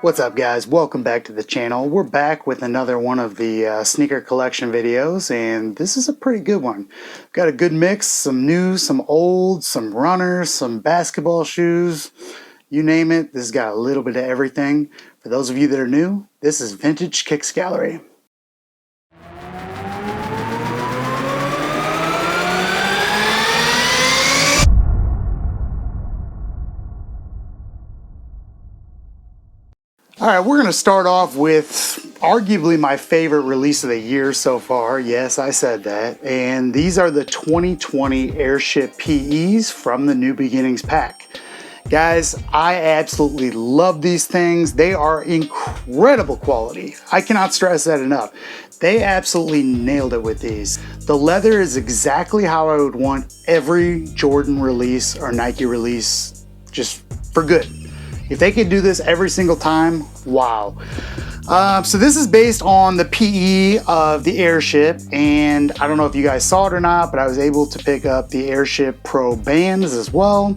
What's up guys, welcome back to the channel. We're back with another one of the sneaker collection videos, and this is a pretty good one. Got a good mix, some new, some old, some runners, some basketball shoes, you name it. This has got a little bit of everything. For those of you that are new, this is Vintage Kicks Gallery. Alright, we're going to start off with arguably my favorite release of the year so far. Yes, I said that. And these are the 2020 Airship PEs from the New Beginnings pack. Guys, I absolutely love these things. They are incredible quality. I cannot stress that enough. They absolutely nailed it with these. The leather is exactly how I would want every Jordan release or Nike release, just for good. If they could do this every single time, wow. So this is based on the PE of the Airship, and I don't know if you guys saw it or not, but I was able to pick up the Airship Pro bands as well.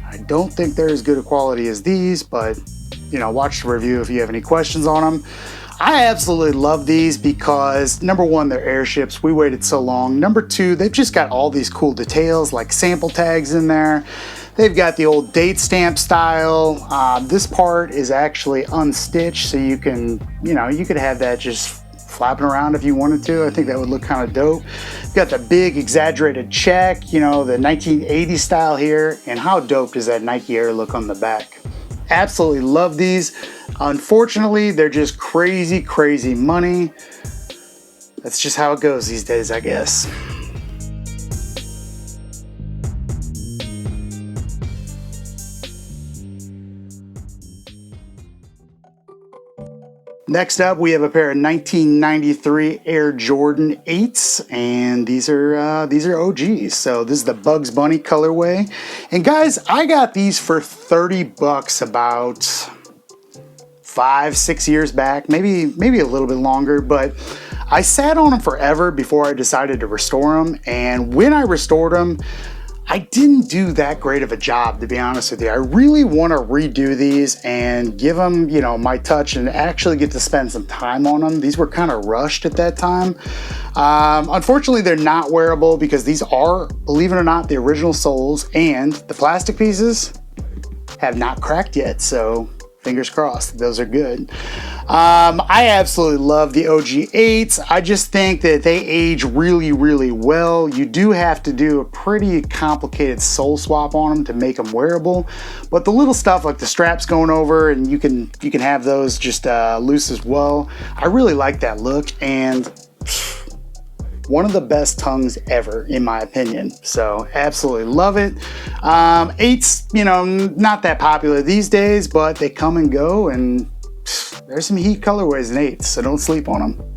I don't think they're as good a quality as these, but you know, watch the review if you have any questions on them. I absolutely love these because number one, they're Airships. We waited so long. Number two, they've just got all these cool details like sample tags in there. They've got the old date stamp style. This part is actually unstitched, so you can, you could have that just flapping around if you wanted to. I think that would look kind of dope. You've got the big exaggerated check, the 1980s style here. And how dope does that Nike Air look on the back? Absolutely love these. Unfortunately, they're just crazy, crazy money. That's just how it goes these days, I guess. Next up, we have a pair of 1993 Air Jordan 8s, and these are OGs. So this is the Bugs Bunny colorway. And guys, I got these for 30 bucks about 5-6 years back, maybe a little bit longer, but I sat on them forever before I decided to restore them. And when I restored them, I didn't do that great of a job, to be honest with you. I really want to redo these and give them, my touch and actually get to spend some time on them. These were kind of rushed at that time. Unfortunately, they're not wearable because these are, believe it or not, the original soles, and the plastic pieces have not cracked yet. So fingers crossed, those are good. I absolutely love the OG 8s. I just think that they age really, really well. You do have to do a pretty complicated sole swap on them to make them wearable. But the little stuff like the straps going over, and you can have those just loose as well. I really like that look, and one of the best tongues ever, in my opinion. So absolutely love it. 8s, not that popular these days, but they come and go, and there's some heat colorways in 8s, so don't sleep on them.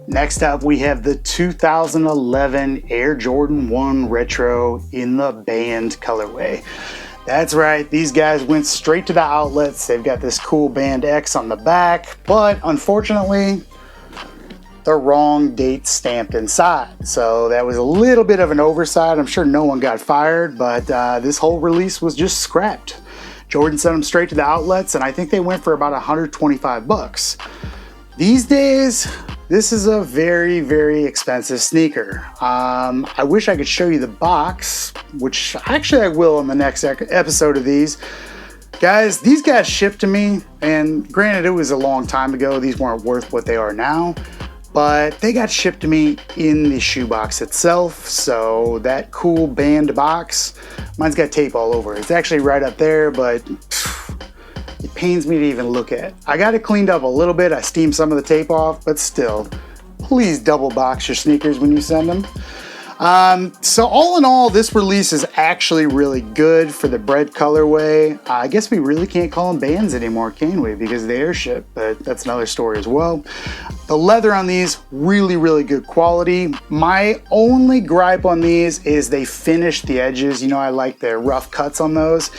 Next up, we have the 2011 Air Jordan 1 Retro in the band colorway. That's right, these guys went straight to the outlets. They've got this cool band X on the back, but unfortunately, the wrong date stamped inside. So that was a little bit of an oversight. I'm sure no one got fired, but this whole release was just scrapped. Jordan sent them straight to the outlets, and I think they went for about 125 bucks. These days, this is a very, very expensive sneaker. I wish I could show you the box, which actually I will in the next episode of these. Guys, these guys shipped to me, and granted it was a long time ago, these weren't worth what they are now, but they got shipped to me in the shoebox itself. So that cool band box, mine's got tape all over it. It's actually right up there, but it pains me to even look at. I got it cleaned up a little bit. I steamed some of the tape off, but still, please double box your sneakers when you send them. So all in all, this release is actually really good for the bread colorway. I guess we really can't call them bands anymore, can we? Because of the Airship, but that's another story as well. The leather on these, really, really good quality. My only gripe on these is they finished the edges. You know, I like the rough cuts on those.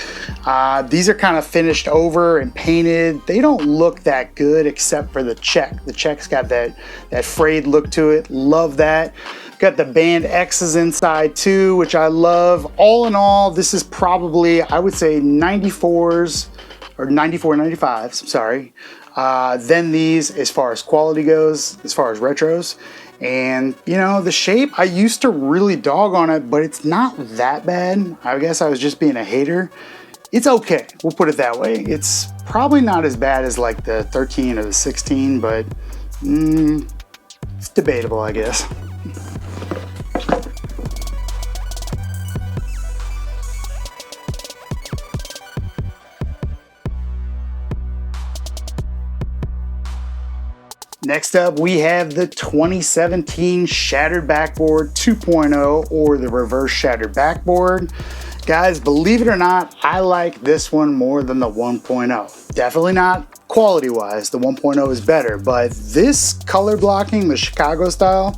These are kind of finished over and painted. They don't look that good except for the check. The check's got that frayed look to it. Love that. Got the band X's inside too, which I love. All in all, this is probably, I would say 94s or 94, 95s, sorry. Then these, as far as quality goes, as far as retros. And you know, the shape, I used to really dog on it, but it's not that bad. I guess I was just being a hater. It's okay, we'll put it that way. It's probably not as bad as like the 13 or the 16, but it's debatable, I guess. Next up, we have the 2017 Shattered Backboard 2.0, or the Reverse Shattered Backboard. Guys, believe it or not, I like this one more than the 1.0. Definitely not quality-wise, the 1.0 is better, but this color blocking, the Chicago style,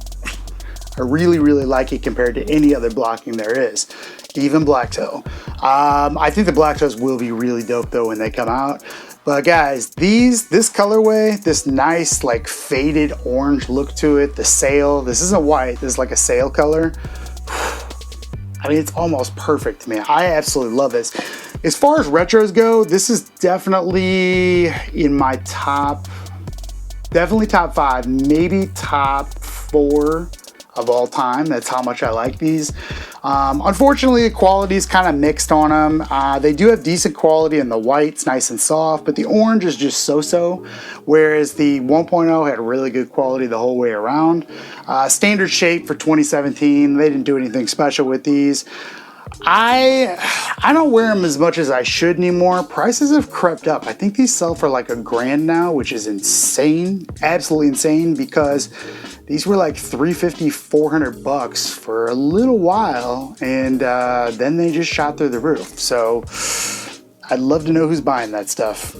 I really, really like it compared to any other blocking there is, even Blacktail. I think the Blacktails will be really dope though when they come out. But guys, this colorway, this nice like faded orange look to it, the sail, this isn't white, this is like a sail color. I mean, it's almost perfect to me. I absolutely love this. As far as retros go, this is definitely in my top, definitely top 5, maybe top 4 of all time. That's how much I like these. Unfortunately, the quality is kind of mixed on them. They do have decent quality in the white, it's nice and soft, but the orange is just so-so, whereas the 1.0 had really good quality the whole way around. Standard shape for 2017, they didn't do anything special with these. I don't wear them as much as I should anymore. Prices have crept up. I think these sell for like $1,000 now, which is insane, absolutely insane, because these were like $350, $400 for a little while, and then they just shot through the roof. So I'd love to know who's buying that stuff.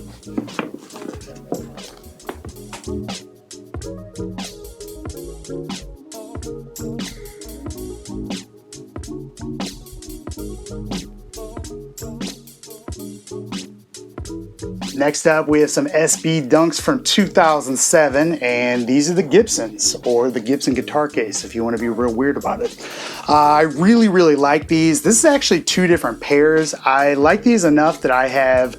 Next up, we have some SB Dunks from 2007, and these are the Gibsons, or the Gibson guitar case, if you want to be real weird about it. I really, really like these. This is actually 2 different pairs. I like these enough that I have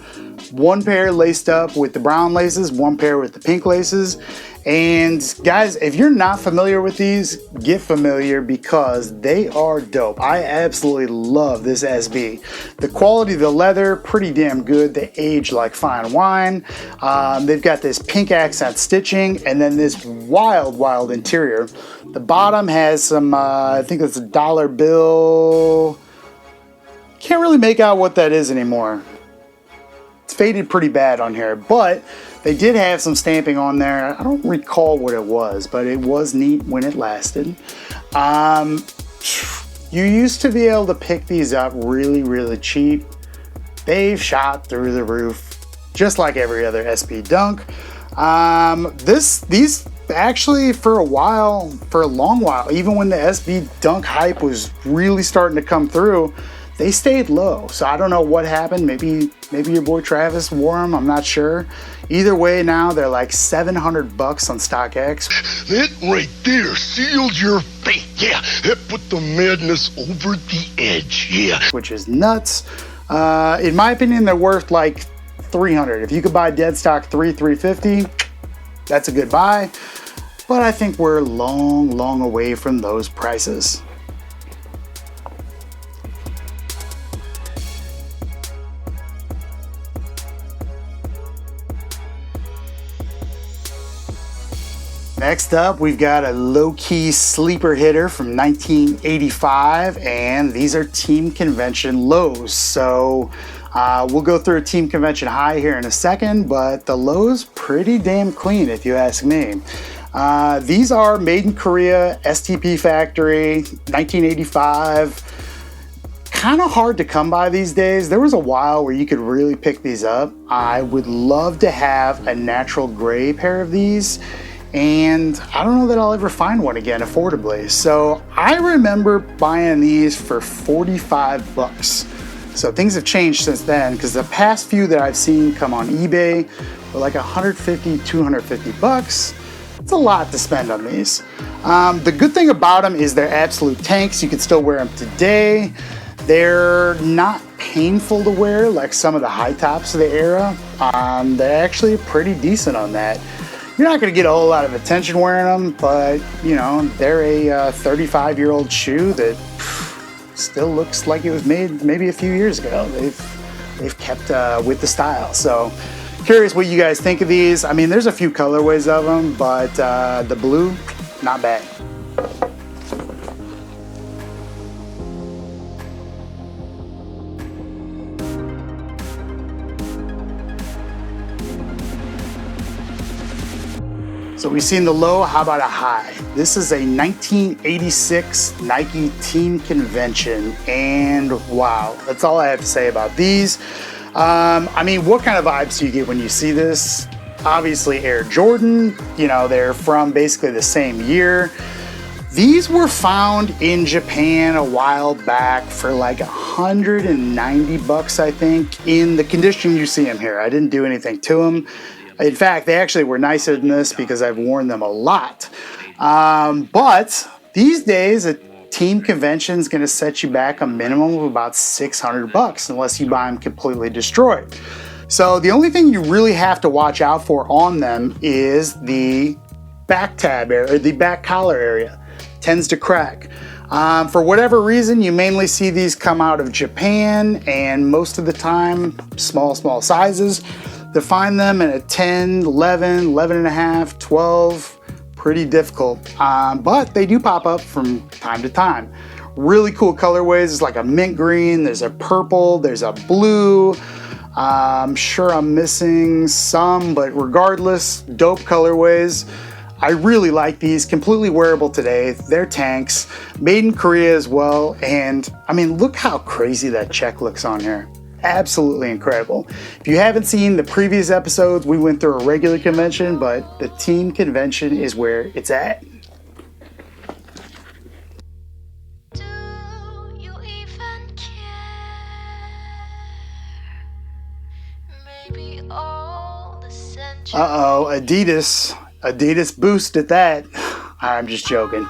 1 pair laced up with the brown laces, 1 pair with the pink laces. And guys, if you're not familiar with these, get familiar because they are dope. I absolutely love this SB. The quality of the leather, pretty damn good. They age like fine wine. They've got this pink accent stitching and then this wild, wild interior. The bottom has some, I think it's a dollar bill. Can't really make out what that is anymore. It's faded pretty bad on here, but they did have some stamping on there. I don't recall what it was, but it was neat when it lasted. You used to be able to pick these up really, really cheap. They've shot through the roof, just like every other SB Dunk. These actually for a while, for a long while, even when the SB Dunk hype was really starting to come through, they stayed low. So I don't know what happened. Maybe your boy Travis wore them. I'm not sure. Either way, now they're like $700 on StockX. That right there sealed your fate. Yeah, that put the madness over the edge. Yeah, which is nuts. In my opinion, they're worth like $300. If you could buy dead stock $350, that's a good buy. But I think we're long, long away from those prices. Next up, we've got a low-key sleeper hitter from 1985, and these are Team Convention lows. So we'll go through a Team Convention high here in a second, but the low's pretty damn clean if you ask me. These are made in Korea, STP factory, 1985. Kind of hard to come by these days. There was a while where you could really pick these up. I would love to have a natural gray pair of these, and I don't know that I'll ever find one again affordably. So I remember buying these for 45 bucks. So things have changed since then, because the past few that I've seen come on eBay were like 150, 250 bucks. It's a lot to spend on these. The good thing about them is they're absolute tanks. You can still wear them today. They're not painful to wear like some of the high tops of the era. They're actually pretty decent on that. You're not gonna get a whole lot of attention wearing them, but you know, they're a 35-year-old shoe that still looks like it was made maybe a few years ago. They've kept with the style. So curious what you guys think of these. I mean, there's a few colorways of them, but the blue, not bad. So we've seen the low, how about a high? This is a 1986 Nike Team Convention, and wow, that's all I have to say about these. I mean, what kind of vibes do you get when you see this? Obviously Air Jordan, you know, they're from basically the same year. These were found in Japan a while back for like 190 bucks, I think, in the condition you see them here. I didn't do anything to them. In fact, they actually were nicer than this because I've worn them a lot. But these days, a team convention is going to set you back a minimum of about 600 bucks unless you buy them completely destroyed. So the only thing you really have to watch out for on them is the back tab area, or the back collar area. Tends to crack. For whatever reason, you mainly see these come out of Japan, and most of the time, small sizes. To find them in a 10, 11, 11 and a half, 12, pretty difficult. But they do pop up from time to time. Really cool colorways. It's like a mint green, there's a purple, there's a blue. I'm sure I'm missing some, but regardless, dope colorways. I really like these, completely wearable today. They're tanks, made in Korea as well. And I mean, look how crazy that check looks on here. Absolutely incredible. If you haven't seen the previous episodes, we went through a regular convention, but the team convention is where it's at. Do you even care? Maybe all the centuries. Uh-oh, Adidas Boost at that. I'm just joking.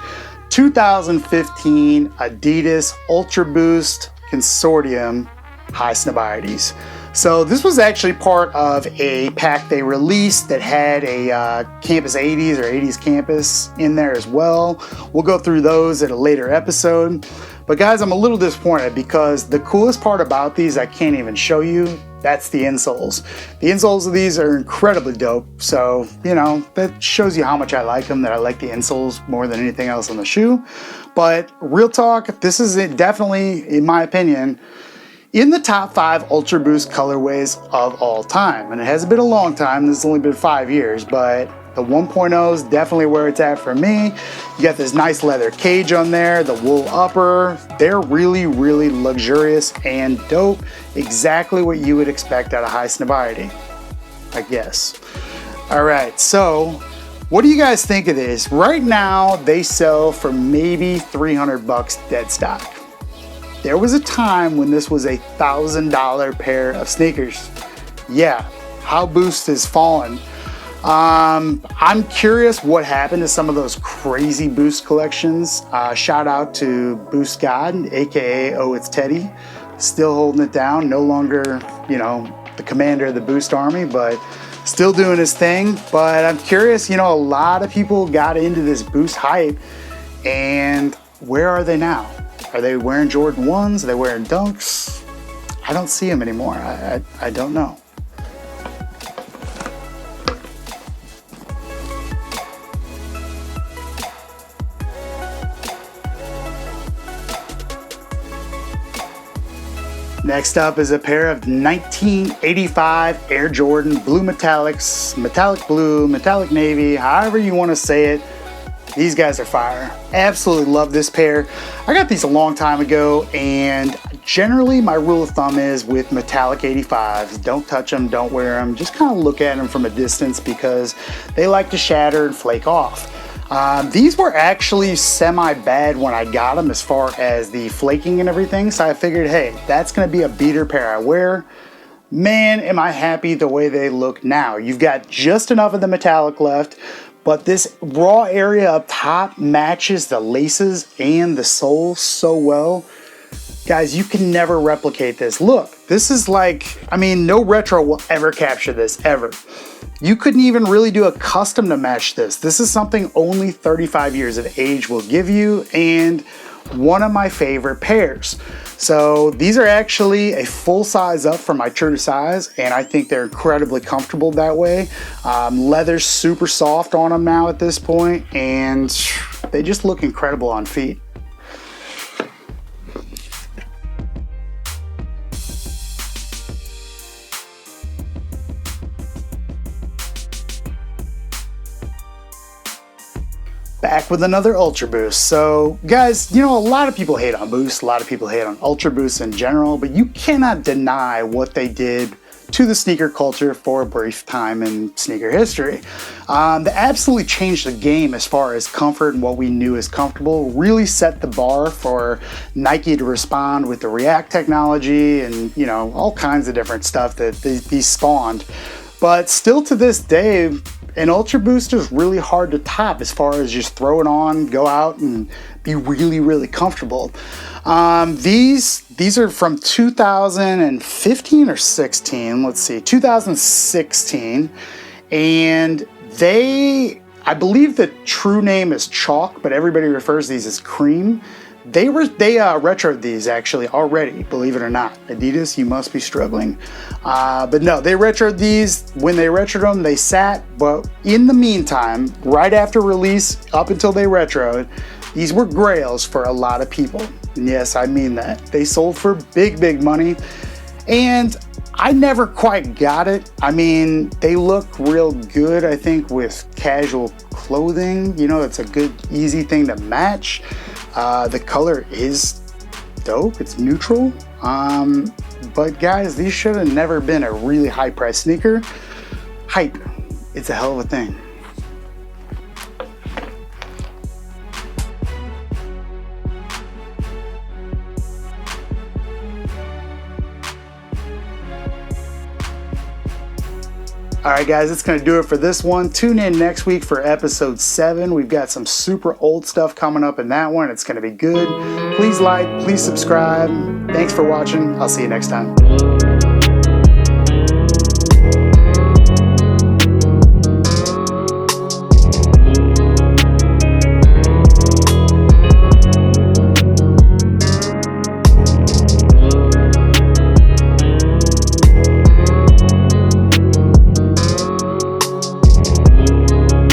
2015 Adidas Ultra Boost Consortium high snobiety. So this was actually part of a pack they released that had a Campus 80s or 80s Campus in there as well. We'll go through those at a later episode. But guys, I'm a little disappointed because the coolest part about these I can't even show you. That's the insoles. The insoles of these are incredibly dope. So, you know, that shows you how much I like them, that I like the insoles more than anything else on the shoe. But real talk, this is definitely, in my opinion, in the top 5 Ultra Boost colorways of all time. And it hasn't been a long time, this has only been 5 years, but the 1.0 is definitely where it's at for me. You got this nice leather cage on there, the wool upper. They're really, really luxurious and dope. Exactly what you would expect out of high snobiety, I guess. All right, so what do you guys think of this? Right now, they sell for maybe 300 bucks dead stock. There was a time when this was a $1,000 pair of sneakers. Yeah, how Boost has fallen. I'm curious what happened to some of those crazy Boost collections. Shout out to Boost God, AKA Oh It's Teddy. Still holding it down, no longer, you know, the commander of the Boost Army, but still doing his thing. But I'm curious, you know, a lot of people got into this Boost hype, and where are they now? Are they wearing Jordan 1s? Are they wearing Dunks? I don't see them anymore. I don't know. Next up is a pair of 1985 Air Jordan blue metallics, metallic blue, metallic navy, however you want to say it. These guys are fire. Absolutely love this pair. I got these a long time ago, and generally my rule of thumb is with metallic 85s, don't touch them, don't wear them, just kind of look at them from a distance because they like to shatter and flake off. These were actually semi-bad when I got them as far as the flaking and everything, so I figured, hey, that's going to be a beater pair I wear. Man, am I happy the way they look now. You've got just enough of the metallic left, but this raw area up top matches the laces and the sole so well. Guys, you can never replicate this. Look, this is like, I mean, no retro will ever capture this, ever. You couldn't even really do a custom to match this. This is something only 35 years of age will give you, and one of my favorite pairs. So these are actually a full size up from my true size, and I think they're incredibly comfortable that way. Leather's super soft on them now at this point, and they just look incredible on feet. Back with another Ultra Boost. So guys, you know, a lot of people hate on Boost, a lot of people hate on Ultra Boost in general, but you cannot deny what they did to the sneaker culture for a brief time in sneaker history. They absolutely changed the game as far as comfort and what we knew as comfortable, really set the bar for Nike to respond with the React technology and, you know, all kinds of different stuff that these spawned. But still to this day, an Ultra Boost is really hard to top as far as just throw it on, go out, and be really, really comfortable. These are from 2015 or 16, let's see, 2016. And I believe the true name is Chalk, but everybody refers to these as Cream. They retroed these actually already, believe it or not. Adidas, you must be struggling. But no, they retroed these. When they retroed them, they sat. But in the meantime, right after release, up until they retroed, these were grails for a lot of people. And yes, I mean that. They sold for big, big money. And I never quite got it. I mean, they look real good, I think, with casual clothing. You know, it's a good, easy thing to match. The color is dope, it's neutral. But guys, these should have never been a really high price sneaker. Hype, it's a hell of a thing. Alright guys, that's going to do it for this one. Tune in next week for episode 7. We've got some super old stuff coming up in that one. It's going to be good. Please like, please subscribe. Thanks for watching. I'll see you next time.